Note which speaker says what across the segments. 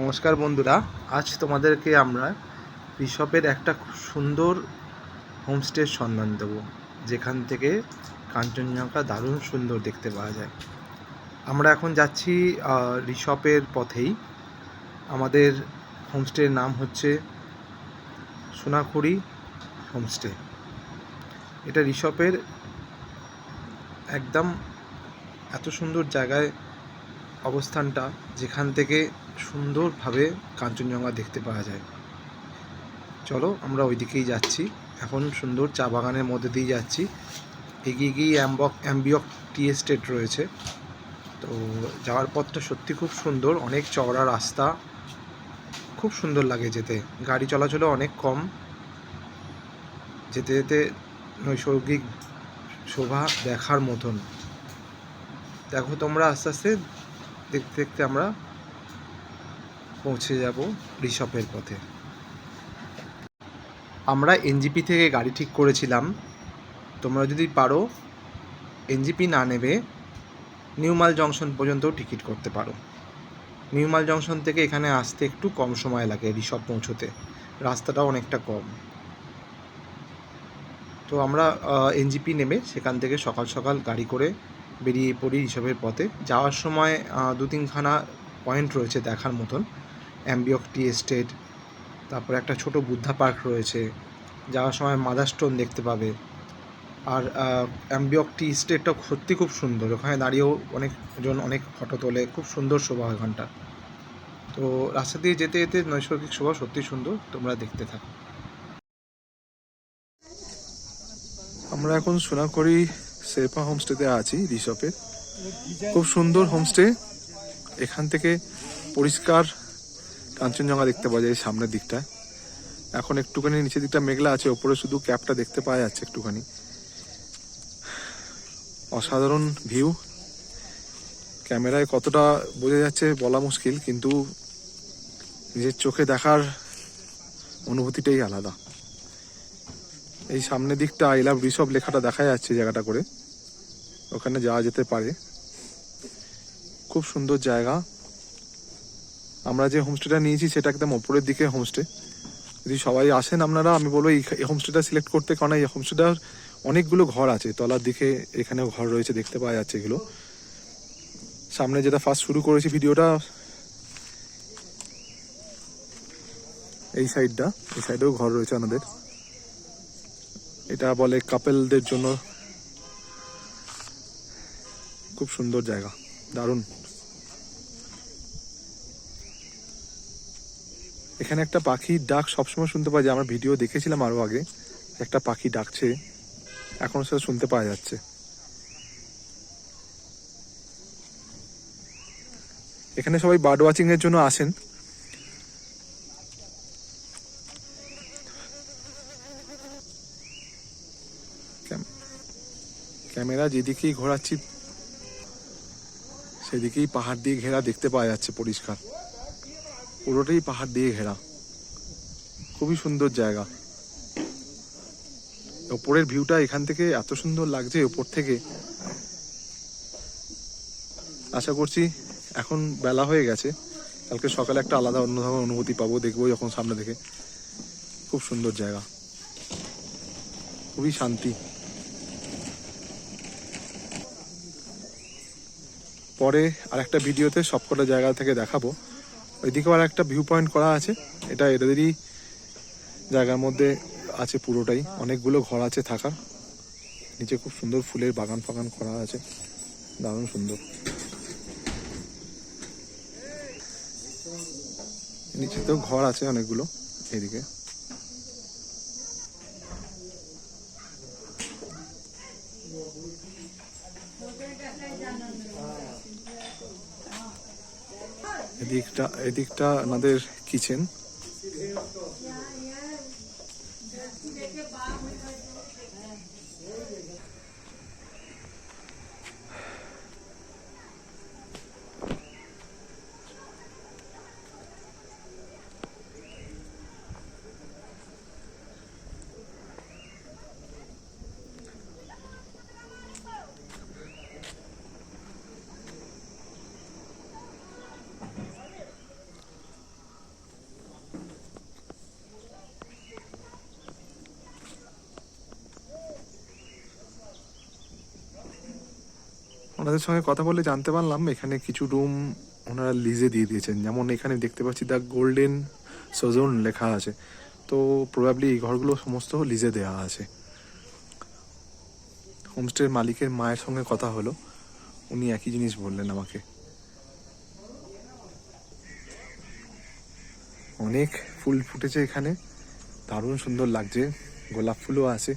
Speaker 1: নমস্কার বন্ধুরা, আজ তোমাদেরকে আমরা ঋষভের একটা খুব সুন্দর হোমস্টের সন্ধান দেব, যেখান থেকে কাঞ্চনজঙ্ঘা দারুণ সুন্দর দেখতে পাওয়া যায়। আমরা এখন যাচ্ছি ঋষভের পথেই। আমাদের হোমস্টের নাম হচ্ছে সোনাখুড়ি হোমস্টে। এটা ঋষভের একদম এত সুন্দর জায়গায় অবস্থানটা, যেখান থেকে সুন্দরভাবে কাঞ্চনজঙ্ঘা দেখতে পাওয়া যায়। চলো আমরা ওই দিকেই যাচ্ছি। এখন সুন্দর চা বাগানের মধ্যে দিয়ে যাচ্ছি। এগিয়ে গিয়ে অ্যাম্বিয়ক টি এস্টেট রয়েছে। তো যাওয়ার পথটা সত্যি খুব সুন্দর, অনেক চওড়া রাস্তা, খুব সুন্দর লাগে যেতে। গাড়ি চলাচলও অনেক কম। যেতে যেতে নৈসর্গিক শোভা দেখার মতন। দেখো তোমরা, আস্তে আস্তে দেখতে দেখতে আমরা পৌঁছে যাব ঋষভের পথে। আমরা এনজিপি থেকে গাড়ি ঠিক করেছিলাম। তোমরা যদি পারো এনজিপি না নেবে নিউমাল জংশন পর্যন্তও টিকিট করতে পারো। নিউমাল জংশন থেকে এখানে আসতে একটু কম সময় লাগে ঋষভ পৌঁছোতে, রাস্তাটাও অনেকটা কম। তো আমরা এনজিপি নেমে সেখান থেকে সকাল সকাল গাড়ি করে বেরিয়ে পড়ি ঋষভের পথে। যাওয়ার সময় 2-3খানা পয়েন্ট রয়েছে দেখার মতন। অ্যাম্বিয়ক টি এস্টেট, তারপরে একটা ছোট বুদ্ধা পার্ক রয়েছে। যাওয়ার সময় মাদার স্টোন দেখতে পাবে। আর অ্যাম্বিয়ক টি এস্টেটটা সত্যি খুব সুন্দর, ওখানে দাঁড়িয়েও অনেকজন অনেক ফটো তোলে, খুব সুন্দর শোভা ওখানটা। তো রাস্তা দিয়ে যেতে যেতে নৈসর্গিক শোভা সত্যি সুন্দর, তোমরা দেখতে থাকো। আমরা এখন সোনাখুড়ি শেরপা হোমস্টেতে আছি ঋষভের। খুব সুন্দর হোমস্টে। এখান থেকে পরিষ্কার কাঞ্চনজঙ্ঘা দেখতে পাওয়া যায় সামনের দিকটা। এখন একটুখানি নিচের দিকটা মেঘলা আছে, ওপরে শুধু ক্যাপটা দেখতে পাওয়া যাচ্ছে একটুখানি। অসাধারণ ভিউ। ক্যামেরায় কতটা বোঝা যাচ্ছে বলা মুশকিল, কিন্তু নিজের চোখে দেখার অনুভূতিটাই আলাদা। এই সামনের দিকটা আই লাভ ঋষভ লেখাটা দেখা যাচ্ছে জায়গাটা করে, ওখানে যাওয়া যেতে পারে। খুব সুন্দর জায়গা। আমরা যে হোমস্টেটা নিয়েছি সেটা একদম ওপরের দিকে হোমস্টে। যদি সবাই আসেন আপনারা, আমি বলবো এই হোমস্টেটা সিলেক্ট করতে, কারণ এই হোমস্টেটার অনেকগুলো ঘর আছে তলার দিকে, এখানেও ঘর রয়েছে দেখতে পাওয়া যাচ্ছে এগুলো। সামনে যেটা ফার্স্ট শুরু করেছি ভিডিওটা, এই সাইডটা, এই সাইডেও ঘর রয়েছে আমাদের। এটা বলে কাপেলদের জন্য। খুব সুন্দর জায়গা, দারুণ। এখানে একটা পাখির ডাক সবসময় শুনতে পাওয়া যায়। আমরা ভিডিও দেখেছিলাম আরও আগে, একটা পাখি ডাকছে, এখনও সেটা শুনতে পাওয়া যাচ্ছে। এখানে সবাই বার্ড ওয়াচিং এর জন্য আসেন। ক্যামেরা যেদিকেই ঘোরাচ্ছি সেদিকেই পাহাড় দিয়ে ঘেরা দেখতে পাওয়া যাচ্ছে পরিষ্কার। পুরোটাই পাহাড় দিয়ে ঘেরা, খুবই সুন্দর জায়গা। ওপরের ভিউটা এখান থেকে এত সুন্দর লাগছে ওপর থেকে। আশা করছি, এখন বেলা হয়ে গেছে, কালকে সকালে একটা আলাদা অন্য ধরনের অনুভূতি পাবো, দেখবো যখন সামনে থেকে। খুব সুন্দর জায়গা, খুবই শান্তি। পরে আর একটা ভিডিওতে সবকটা জায়গা থেকে দেখাবো। ওইদিকেও আর একটা ভিউ পয়েন্ট করা আছে, এটা এদেরই জায়গার মধ্যে আছে পুরোটাই। অনেকগুলো ঘর আছে থাকার, নিচে খুব সুন্দর ফুলের বাগান ফাগান করা আছে, দারুণ সুন্দর। নিচেতেও ঘর আছে অনেকগুলো এদিকে। এদিকটা আমাদের কিচেন। ওনাদের সঙ্গে কথা বলে জানতে পারলাম এখানে কিছু রুম ওনারা লিজে দিয়ে দিয়েছেন, যেমন এখানে দেখতে পাচ্ছি দ্য গোল্ডেন সোজোন লেখা আছে, তো প্রবাবলি এই ঘরগুলো সমস্ত লিজে দেওয়া আছে। হোমস্টের মালিকের মায়ের সঙ্গে কথা হলো, উনি একই জিনিস বললেন আমাকে। অনেক ফুল ফুটেছে এখানে, দারুণ সুন্দর লাগছে, গোলাপ ফুলও আছে।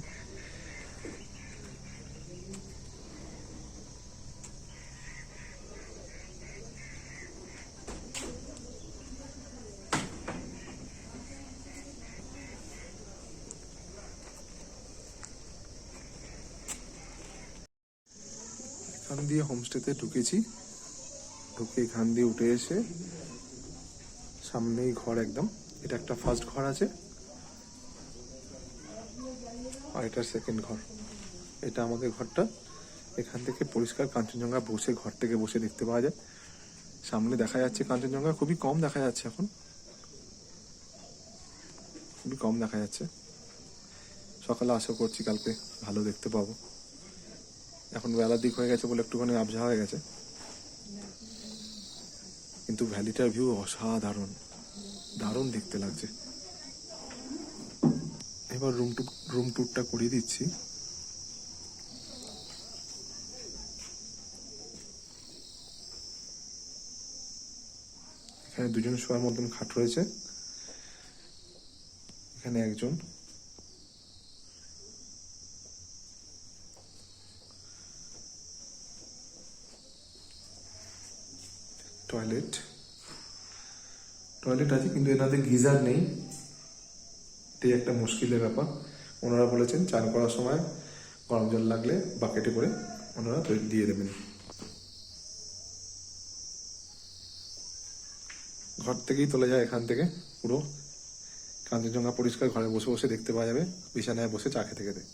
Speaker 1: এখান দিয়ে হোমস্টেতে ঢুকেছি, ঢুকে এখান দিয়ে উঠে এসে সামনেই ঘর একদম। এটা একটা ফার্স্ট ঘর আছে আর এটা সেকেন্ড ঘর। এটা আমাদের ঘরটা। এখান থেকে পরিষ্কার কাঞ্চনজঙ্ঘা বসে ঘর থেকে বসে দেখতে পাওয়া যায়। সামনে দেখা যাচ্ছে কাঞ্চনজঙ্ঘা, খুবই কম দেখা যাচ্ছে এখন, খুবই কম দেখা যাচ্ছে। সকালে আশা করছি কালকে ভালো দেখতে পাবো। এখন বেলার দিক হয়ে গেছে বলে একটুখানি আবঝা হয়ে গেছে, কিন্তু ভ্যালিটার ভিউ অসাধারণ, দারুণ দেখতে লাগছে। এবার রুম ট্যুরটা করিয়ে দিচ্ছি। এখানে দুজন শোয়ার মতন খাট রয়েছে, এখানে একজন। টয়লেট আছে কিন্তু এনাদের গিজার নেই, এটাই একটা মুশকিলের ব্যাপার। ওনারা বলেছেন চান করার সময় গরম জল লাগলে বাকেটে করে ওনারা দিয়ে দেবেন। ঘর থেকেই তোলা যায়, এখান থেকে পুরো কাঞ্চনজঙ্ঘা পরিষ্কার ঘরে বসে বসে দেখতে পাওয়া যাবে, বিছানায় বসে চা খেতে খেতে।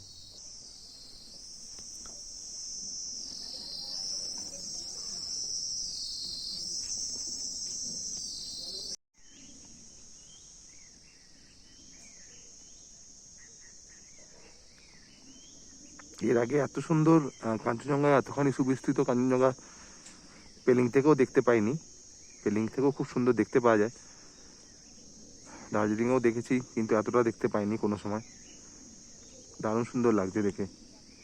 Speaker 2: এর আগে এত সুন্দর কাঞ্চনজঙ্ঘা, এতখানি সুবিস্তৃত কাঞ্চনজঙ্ঘা পেলিং থেকেও দেখতে পাইনি। পেলিং থেকেও খুব সুন্দর দেখতে পাওয়া যায়, দার্জিলিংয়েও দেখেছি কিন্তু এতটা দেখতে পাইনি কোনো সময়। দারুণ সুন্দর লাগছে দেখে,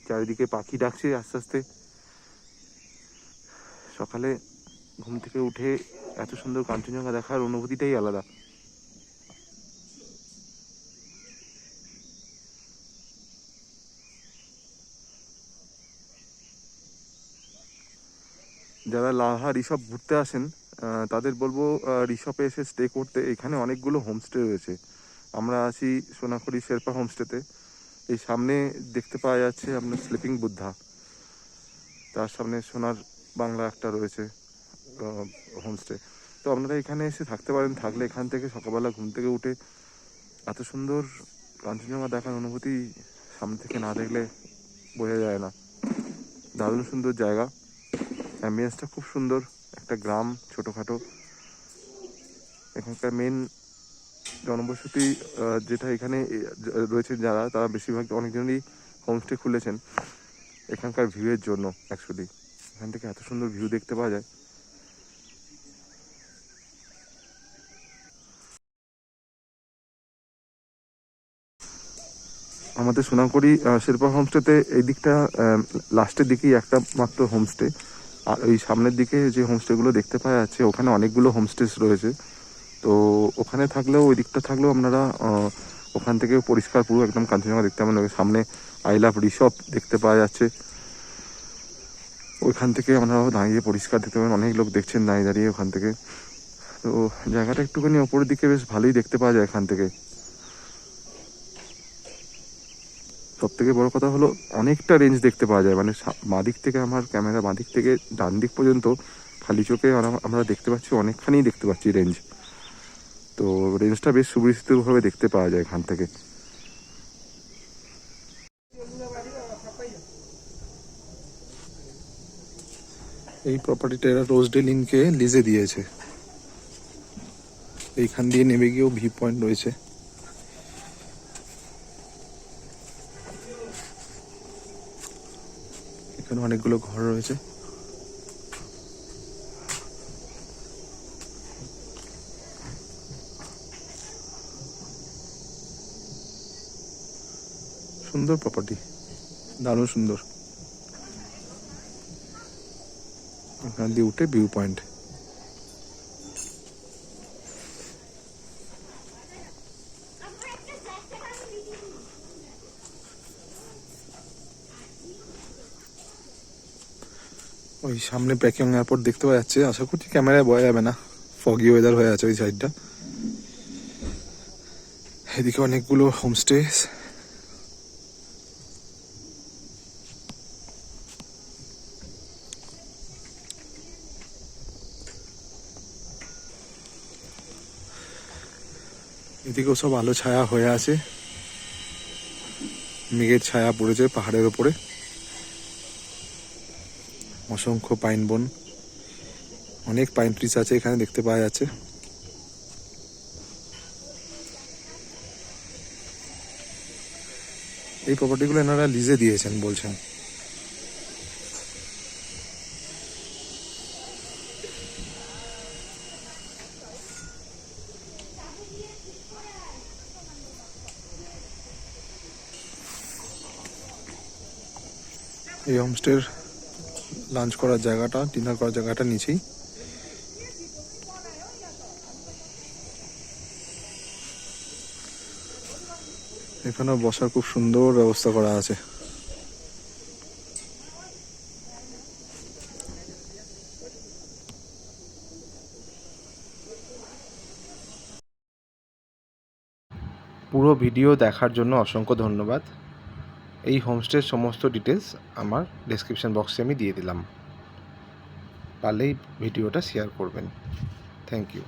Speaker 2: চারিদিকে পাখি ডাকছে আস্তে আস্তে। সকালে ঘুম থেকে উঠে এত সুন্দর কাঞ্চনজঙ্ঘা দেখার অনুভূতিটাই আলাদা। যারা লাহা রিসর্ট ঘুরতে আসেন তাদের বলবো রিসর্টে এসে স্টে করতে। এখানে অনেকগুলো হোমস্টে রয়েছে। আমরা আছি সোনাখড়ি শেরপা হোমস্টেতে। এই সামনে দেখতে পাওয়া যাচ্ছে আপনার স্লিপিং বুদ্ধা, তার সামনে সোনার বাংলা একটা রয়েছে হোমস্টে। তো আপনারা এখানে এসে থাকতে পারেন। থাকলে এখান থেকে সকালবেলা ঘুম থেকে উঠে এত সুন্দর কাঞ্চনজঙ্ঘা দেখার অনুভূতি সামনে থেকে না দেখলে বোঝা যায় না। দারুণ সুন্দর জায়গা, অ্যাম্বিয়েন্সটা খুব সুন্দর। একটা গ্রাম ছোটোখাটো, এখানকার মেন জনবসতি যেটা এখানে রয়েছে যারা, তারা বেশিরভাগ অনেকজনই হোমস্টে খুলেছেন এখানকার ভিউয়ের জন্য। অ্যাকচুয়ালি এখান থেকে এত সুন্দর ভিউ দেখতে পাওয়া যায়। আমাদের সোনাখড়ি শেরপা হোমস্টেতে এই দিকটা লাস্টের দিকেই একটা মাত্র হোমস্টে, আর ওই সামনের দিকে যে হোমস্টেগুলো দেখতে পাওয়া যাচ্ছে ওখানে অনেকগুলো হোমস্টেস রয়েছে। তো ওখানে থাকলেও, ওই দিকটা থাকলেও আপনারা ওখান থেকে পরিষ্কার পুরো একদম কাঞ্চনজঙ্ঘা দেখতে পাবেন। সামনে আই লাভ রিসর্ট দেখতে পাওয়া যাচ্ছে, ওইখান থেকে আপনারা দাঁড়িয়ে পরিষ্কার দেখতে পাবেন। অনেক লোক দেখছেন দাঁড়িয়ে দাঁড়িয়ে ওখান থেকে। তো জায়গাটা একটুখানি ওপরের দিকে বেশ ভালোই দেখতে পাওয়া যায় এখান থেকে। সব থেকে বড় কথা হলো অনেকটা রেঞ্জ দেখতে পাওয়া যায়, মানে বাঁদিক থেকে, আমার ক্যামেরা বাঁদিক থেকে ডান দিক পর্যন্ত খালি চোখে আমরা দেখতে পাচ্ছি, অনেকখানি দেখতে পাচ্ছি রেঞ্জ। তো রেঞ্জটা বেশ সুবিস্তৃতভাবে দেখতে পাওয়া যায় এখান থেকে।
Speaker 1: এই প্রপার্টিটা এরা রোজডেল ইনকে লিজে দিয়েছে। এইখান দিয়ে নেমে গিয়েও ভিউ পয়েন্ট রয়েছে। এখানে অনেকগুলো ঘর রয়েছে। সুন্দর প্রপার্টি, দারুণ সুন্দর। এখান দিয়ে উঠে ভিউ পয়েন্ট। ওই সামনে প্যাকিং এয়ারপোর্ট দেখতে পাওয়া যাচ্ছে, আশা করছি ক্যামেরায় বোঝা যাবে না, ফগি ওয়েদার হয়ে আছে ওই সাইডটা। এদিকে অনেকগুলো হোমস্টে। এদিকেও সব আলো ছায়া হয়ে আছে, মেঘের ছায়া পড়েছে পাহাড়ের ওপরে। অসংখ্য পাইন বন, অনেক পাইন ট্রিজ আছে এখানে দেখতে পাওয়া যাচ্ছে। এই প্রপার্টিগুলো এনারা লিজে দিয়েছেন বলছেন। এই হোমস্টের লাঞ্চ করার জায়গাটা, ডিনার করার জায়গাটা নিচেই। এখানেও বসার খুব সুন্দর ব্যবস্থা করা আছে। পুরো ভিডিও দেখার জন্য অসংখ্য ধন্যবাদ। এই হোমস্টের সমস্ত ডিটেলস আমার ডেসক্রিপশন বক্সে আমি দিয়ে দিলাম, পারলেই ভিডিওটা শেয়ার করবেন। Thank you.